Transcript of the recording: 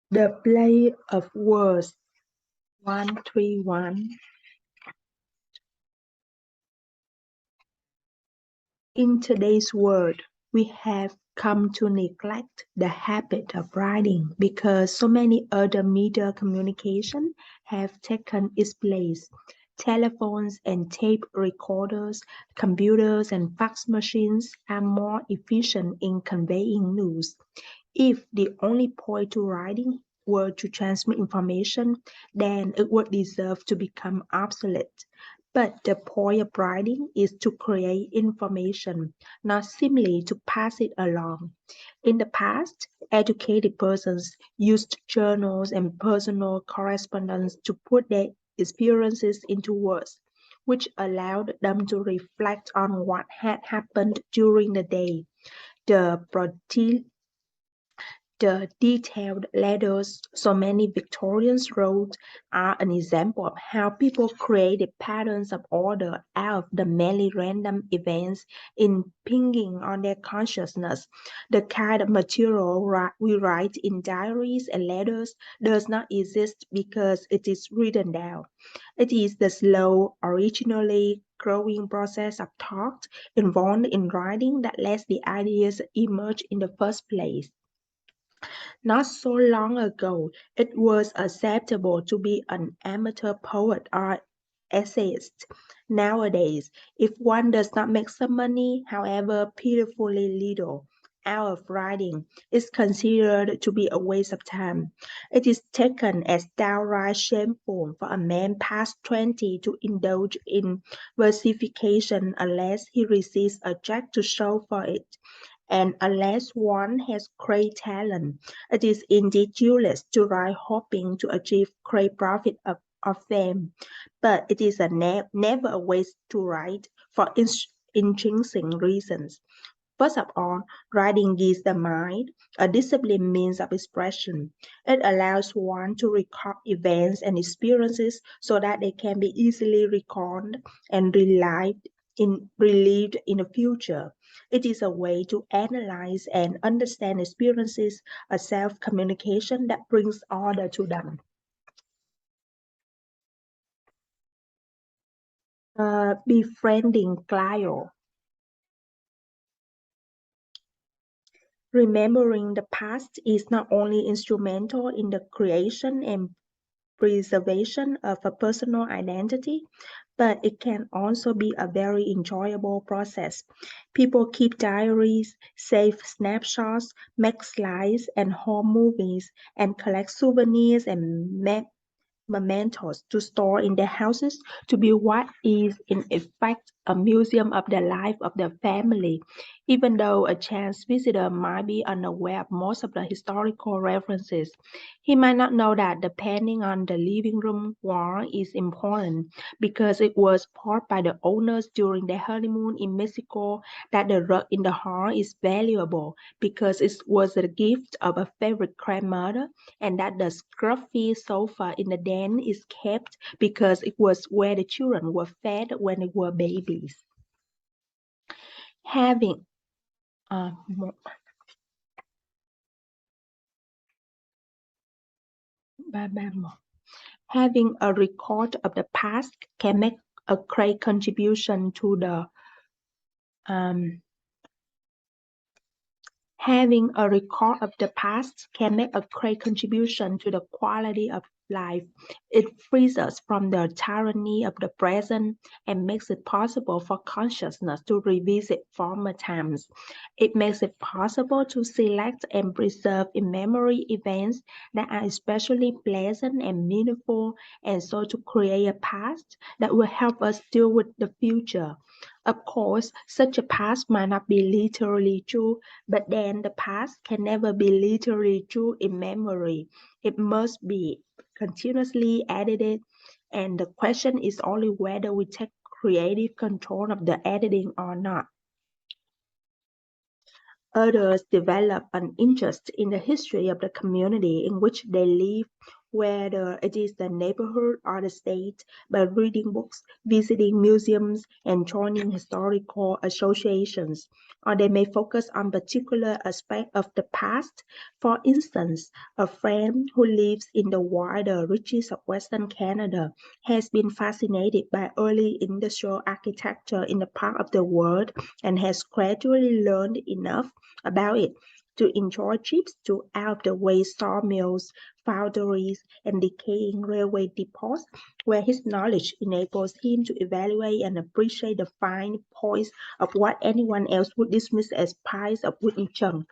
The play of words 131. In today's world, we have come to neglect the habit of writing because so many other media communication have taken its place. Telephones and tape recorders, computers and fax machines are more efficient in conveying news. If the only point to writing were to transmit information, then it would deserve to become obsolete. But the point of writing is to create information, not simply to pass it along. In the past, educated persons used journals and personal correspondence to put their experiences into words, which allowed them to reflect on what had happened during the day. The the detailed letters so many Victorians wrote are an example of how people created patterns of order out of the many random events impinging on their consciousness. The kind of material we write in diaries and letters does not exist because it is written down. It is the slow, originally growing process of thought involved in writing that lets the ideas emerge in the first place. Not so long ago, it was acceptable to be an amateur poet or essayist. Nowadays, if one does not make some money, however pitifully little, out of writing, it's considered to be a waste of time. It is taken as downright shameful for a man past 20 to indulge in versification unless he receives a check to show for it. And unless one has great talent, it is indeed useless to write hoping to achieve great profit of fame. But it is never a waste to write for intrinsic reasons. First of all, writing gives the mind a disciplined means of expression. It allows one to record events and experiences so that they can be easily recalled and relived in the future. It is a way to analyze and understand experiences, a self-communication that brings order to them. Befriending Clio. Remembering the past is not only instrumental in the creation and preservation of a personal identity, but it can also be a very enjoyable process. People keep diaries, save snapshots, make slides and home movies, and collect souvenirs and mementos to store in their houses to be what is in effect a museum of the life of their family, even though a chance visitor might be unaware of most of the historical references. He might not know that the painting on the living room wall is important because it was bought by the owners during their honeymoon in Mexico, that the rug in the hall is valuable because it was the gift of a favorite grandmother, and that the scruffy sofa in the den is kept because it was where the children were fed when they were babies. Having uh, mo- ba- ba- mo- Having a record of the past can make a great contribution to the um, Having a record of the past can make a great contribution to the quality of life. It frees us from the tyranny of the present and makes it possible for consciousness to revisit former times. It makes it possible to select and preserve in memory events that are especially pleasant and meaningful, and so to create a past that will help us deal with the future. Of course, such a past might not be literally true, but then the past can never be literally true in memory. It must be continuously edited, and the question is only whether we take creative control of the editing or not. Others develop an interest in the history of the community in which they live, whether it is the neighborhood or the state, by reading books, visiting museums, and joining historical associations. Or they may focus on particular aspect of the past. For instance, a friend who lives in the wider reaches of Western Canada has been fascinated by early industrial architecture in the part of the world and has gradually learned enough about it to enjoy trips to out-of-the-way sawmills, foundries, and decaying railway depots, where his knowledge enables him to evaluate and appreciate the fine points of what anyone else would dismiss as piles of wooden junk.